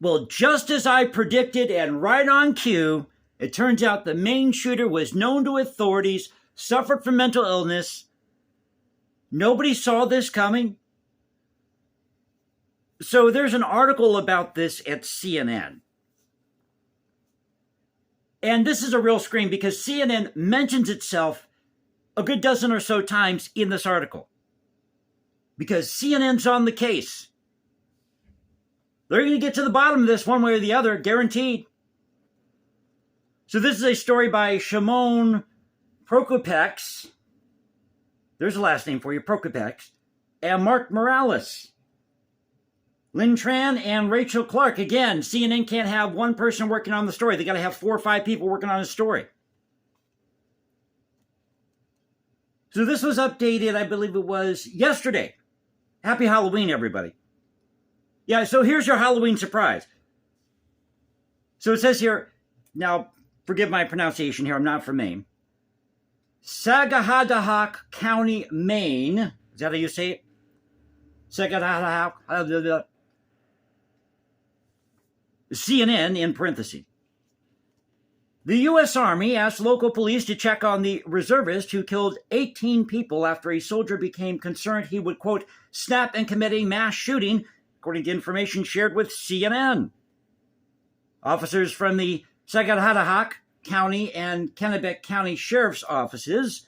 Well, just as I predicted and right on cue, it turns out the main shooter was known to authorities, suffered from mental illness. Nobody saw this coming. So there's an article about this at CNN. And this is a real scream because CNN mentions itself a good dozen or so times in this article. Because CNN's on the case. They're going to get to the bottom of this one way or the other, guaranteed. So this is a story by Shimon Prokopex. There's a last name for you, Prokopex. And Mark Morales. Lynn Tran and Rachel Clark. Again, CNN can't have one person working on the story. They got to have 4 or 5 people working on a story. So this was updated, I believe it was yesterday. Happy Halloween, everybody. Yeah, so here's your Halloween surprise. So it says here, now forgive my pronunciation here, I'm not from Maine. Sagahadahoc County, Maine. Is that how you say it? Sagahadahoc. CNN in parentheses. The U.S. Army asked local police to check on the reservist who killed 18 people after a soldier became concerned he would, quote, snap and commit a mass shooting, according to information shared with CNN. Officers from the Sagahadahoc County and Kennebec County Sheriff's offices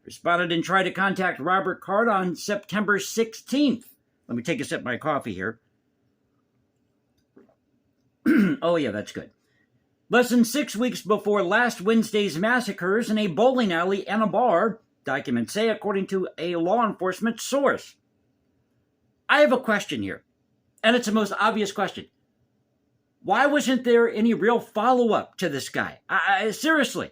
responded and tried to contact Robert Card on September 16th. Let me take a sip of my coffee here. Oh, yeah, that's good. Less than 6 weeks before last Wednesday's massacres in a bowling alley and a bar, documents say, according to a law enforcement source. I have a question here, and it's the most obvious question. Why wasn't there any real follow-up to this guy? Seriously.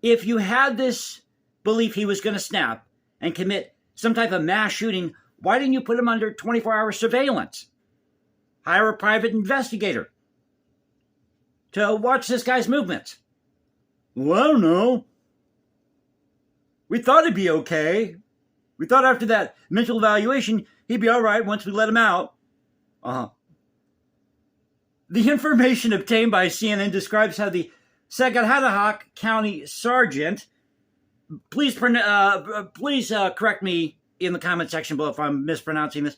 If you had this belief he was going to snap and commit some type of mass shooting, why didn't you put him under 24-hour surveillance? Hire a private investigator to watch this guy's movements. Well, I don't know. We thought he'd be okay. We thought after that mental evaluation, he'd be all right once we let him out. The information obtained by CNN describes how the Sagahadahoc County Sergeant, please correct me in the comment section below if I'm mispronouncing this.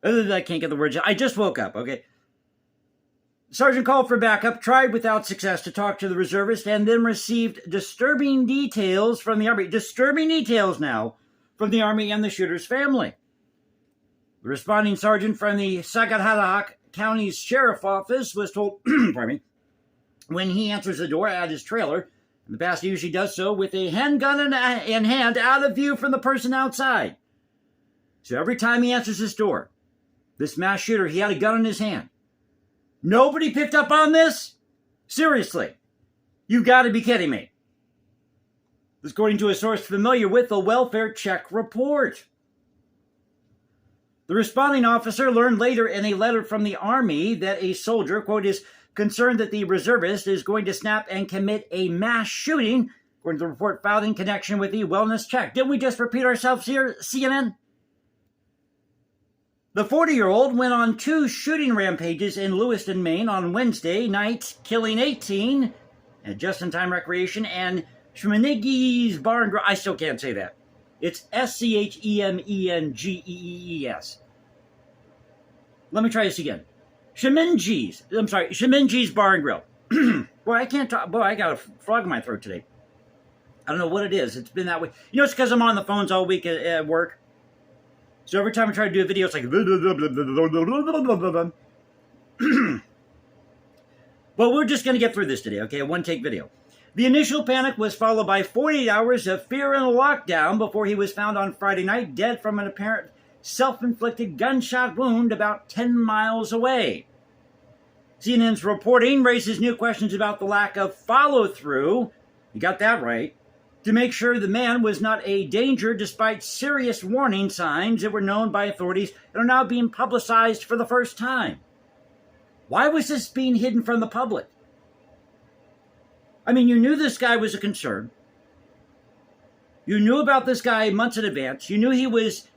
Other than that, I can't get the words. I just woke up, okay? Sergeant called for backup, tried without success to talk to the reservist, and then received disturbing details from the Army. Disturbing details now from the Army and the shooter's family. The responding sergeant from the Sagahadahoc County Sheriff Office was told, pardon me, when he answers the door at his trailer, and the pastor usually does so with a handgun in hand out of view from the person outside. So every time he answers his door, this mass shooter, he had a gun in his hand. Nobody picked up on this? Seriously. You've got to be kidding me. This according to a source familiar with the welfare check report. The responding officer learned later in a letter from the Army that a soldier, quote, is concerned that the reservist is going to snap and commit a mass shooting, according to the report filed in connection with the wellness check. Didn't we just repeat ourselves here, CNN? The 40-year-old went on 2 shooting rampages in Lewiston, Maine on Wednesday night, killing 18 at Just-in-Time Recreation and Schemengees Bar and Grill. I still can't say that. It's Schemengees. Let me try this again. Schemengees Bar and Grill. Boy, I can't talk. Boy, I got a frog in my throat today. I don't know what it is. It's been that way. You know, it's because I'm on the phones all week at work. So every time I try to do a video, it's like... Well, we're just going to get through this today, okay? A one-take video. The initial panic was followed by 48 hours of fear and a lockdown before he was found on Friday night dead from an apparent self-inflicted gunshot wound about 10 miles away. CNN's reporting raises new questions about the lack of follow-through. You got that right. To make sure the man was not a danger despite serious warning signs that were known by authorities and are now being publicized for the first time. Why was this being hidden from the public? I mean, you knew this guy was a concern. You knew about this guy months in advance. You knew he was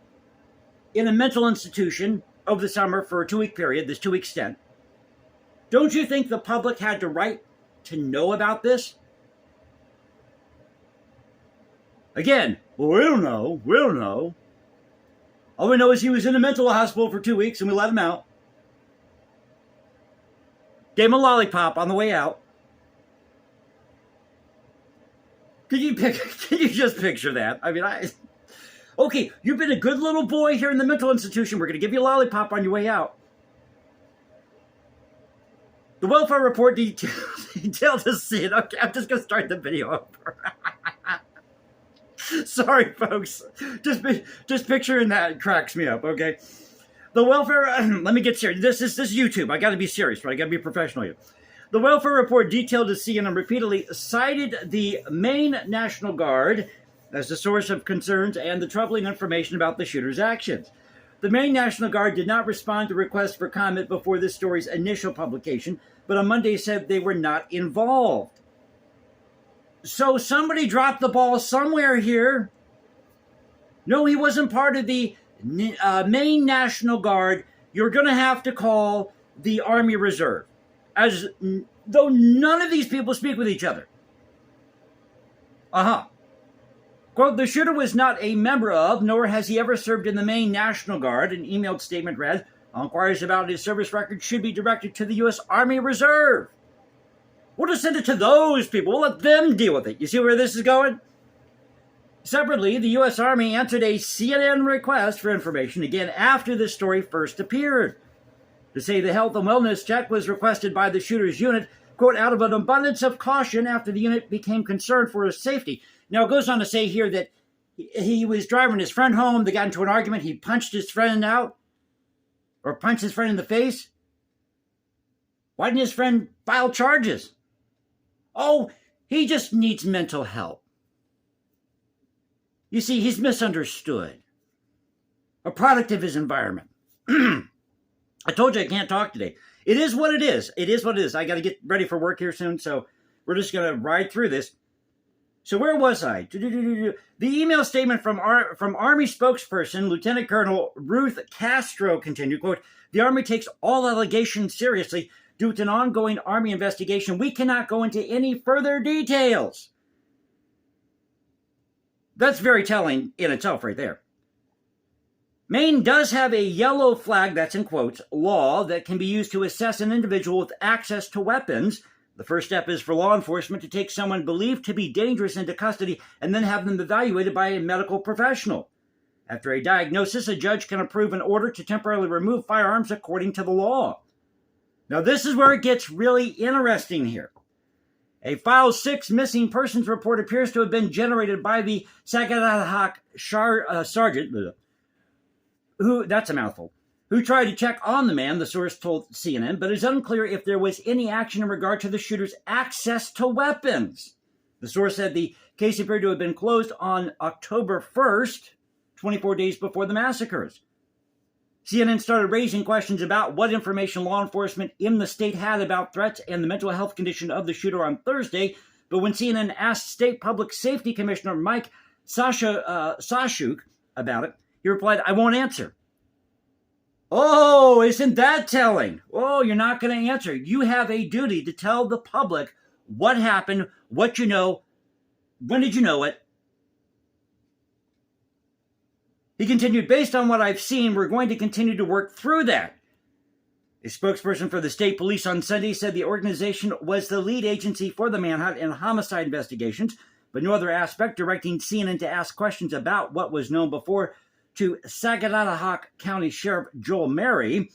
in a mental institution. over the summer for a 2-week period, this 2-week stint. Don't you think the public had the right to know about this? Again, well, we don't know. All we know is he was in a mental hospital for 2 weeks and we let him out. Gave him a lollipop on the way out. Can you just picture that? I mean, okay, you've been a good little boy here in the mental institution. We're going to give you a lollipop on your way out. The welfare report detailed the scene. Okay, I'm just going to start the video over. Sorry, folks. Just picturing that cracks me up, okay? The welfare... let me get serious. This is YouTube. I got to be serious, but I got to be professional here. The welfare report detailed to CNN repeatedly cited the Maine National Guard as the source of concerns and the troubling information about the shooter's actions. The Maine National Guard did not respond to requests for comment before this story's initial publication, but on Monday said they were not involved. So somebody dropped the ball somewhere here. No, he wasn't part of the Maine National Guard. You're going to have to call the Army Reserve, as though none of these people speak with each other. Quote, the shooter was not a member of, nor has he ever served in the Maine National Guard. An emailed statement read, all inquiries about his service record should be directed to the U.S. Army Reserve. We'll just send it to those people. We'll let them deal with it. You see where this is going? Separately, the U.S. Army answered a CNN request for information again after this story first appeared. To say the health and wellness check was requested by the shooter's unit, quote, out of an abundance of caution after the unit became concerned for his safety. Now, it goes on to say here that he was driving his friend home. They got into an argument. He punched his friend out, or punched his friend in the face. Why didn't his friend file charges? Oh, he just needs mental help. You see, he's misunderstood. A product of his environment. I told you I can't talk today. It is what it is. It is what it is. I got to get ready for work here soon, so we're just going to ride through this. So where was I? The email statement from Army spokesperson, Lieutenant Colonel Ruth Castro continued, quote, the Army takes all allegations seriously. Due to an ongoing Army investigation, we cannot go into any further details. That's very telling in itself right there. Maine does have a yellow flag, that's in quotes, law that can be used to assess an individual with access to weapons. The first step is for law enforcement to take someone believed to be dangerous into custody and then have them evaluated by a medical professional. After a diagnosis, a judge can approve an order to temporarily remove firearms according to the law. Now, this is where it gets really interesting here. A File 6 missing persons report appears to have been generated by the Checkered sergeant, who, that's a mouthful, who tried to check on the man, the source told CNN, but it's unclear if there was any action in regard to the shooter's access to weapons. The source said the case appeared to have been closed on October 1st, 24 days before the massacres. CNN started raising questions about what information law enforcement in the state had about threats and the mental health condition of the shooter on Thursday, but when CNN asked State Public Safety Commissioner Mike Sashuk about it, he replied, I won't answer. Oh, isn't that telling? Oh, you're not going to answer. You have a duty to tell the public what happened, what you know, when did you know it. He continued, based on what I've seen, we're going to continue to work through that. A spokesperson for the state police on Sunday said the organization was the lead agency for the manhunt and homicide investigations, but no other aspect, directing CNN to ask questions about what was known before to Saginaw County Sheriff Joel Mary.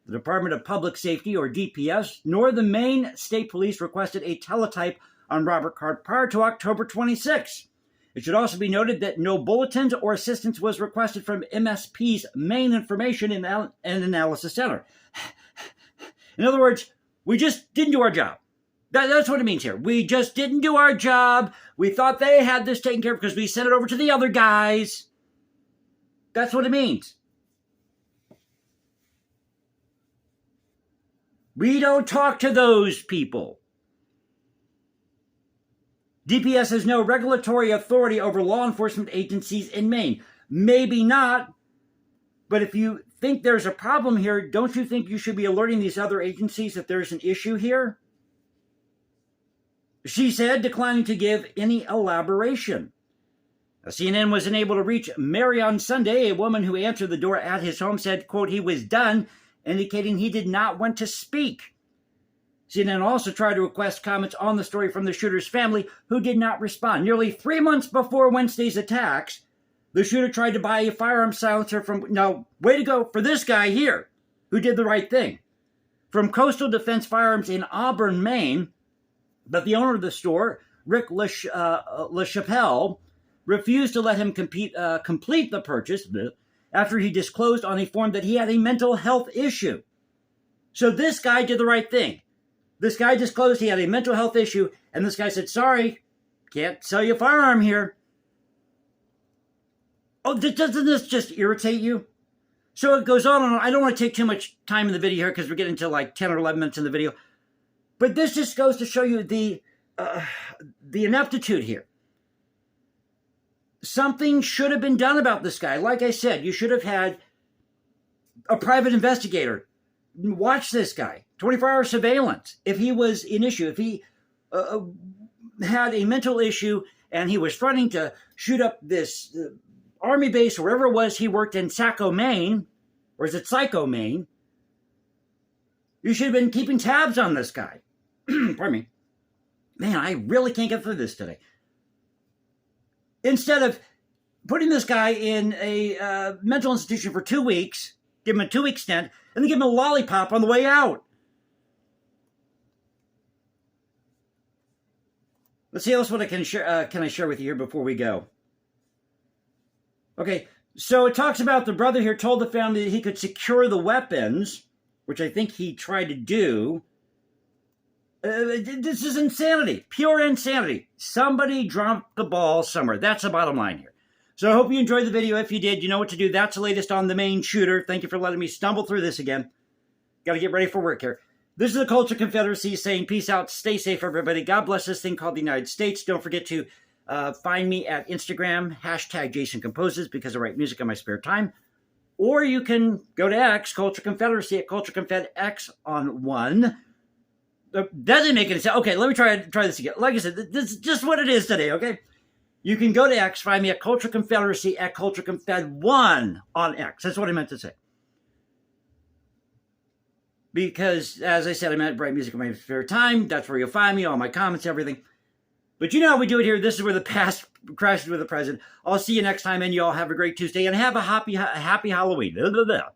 The Department of Public Safety, or DPS, nor the Maine State Police requested a teletype on Robert Card prior to October 26. It should also be noted that no bulletins or assistance was requested from MSP's Maine Information and Analysis Center. In other words, we just didn't do our job. That's what it means here. We just didn't do our job. We thought they had this taken care of because we sent it over to the other guys. That's what it means. We don't talk to those people. DPS has no regulatory authority over law enforcement agencies in Maine. Maybe not, but if you think there's a problem here, don't you think you should be alerting these other agencies that there's an issue here? She said, declining to give any elaboration. CNN was unable to reach Mary on Sunday. A woman who answered the door at his home said, quote, he was done, indicating he did not want to speak. CNN also tried to request comments on the story from the shooter's family, who did not respond. Nearly 3 months before Wednesday's attacks, the shooter tried to buy a firearm silencer from, now, way to go for this guy here, who did the right thing, from Coastal Defense Firearms in Auburn, Maine, but the owner of the store, Rick LaChapelle, refused to let him complete the purchase after he disclosed on a form that he had a mental health issue. So this guy did the right thing. This guy disclosed he had a mental health issue, and this guy said, sorry, can't sell you a firearm here. Oh, doesn't this just irritate you? So it goes on and on. I don't want to take too much time in the video here because we're getting to like 10 or 11 minutes in the video. But this just goes to show you the ineptitude here. Something should have been done about this guy. Like I said, you should have had a private investigator watch this guy. 24-hour surveillance. If he was an issue, if he had a mental issue and he was threatening to shoot up this army base or wherever it was he worked in Saco, Maine, or is it Psycho, Maine, you should have been keeping tabs on this guy. Pardon me. Man, I really can't get through this today. Instead of putting this guy in a mental institution for 2 weeks, give him a 2-week stint, and then give him a lollipop on the way out. Let's see else what I can share with you here before we go. Okay, so it talks about the brother here told the family that he could secure the weapons, which I think he tried to do. This is insanity, pure insanity. Somebody dropped the ball somewhere. That's the bottom line here. So I hope you enjoyed the video. If you did, you know what to do. That's the latest on the main shooter. Thank you for letting me stumble through this again. Got to get ready for work here. This is the Culture Confederacy saying peace out, stay safe, everybody. God bless this thing called the United States. Don't forget to find me at Instagram, #JasonComposes, because I write music in my spare time. Or you can go to X, Culture Confederacy, at CultureConfedX on one. That doesn't make any sense. Okay, let me try this again. Like I said, this is just what it is today, okay? You can go to X, find me at Culture Confederacy, at CultureConfed1 on X. That's what I meant to say. Because, as I said, I meant write music in my spare time. That's where you'll find me, all my comments, everything. But you know how we do it here. This is where the past crashes with the present. I'll see you next time, and you all have a great Tuesday, and have a happy Halloween. Blah, blah, blah.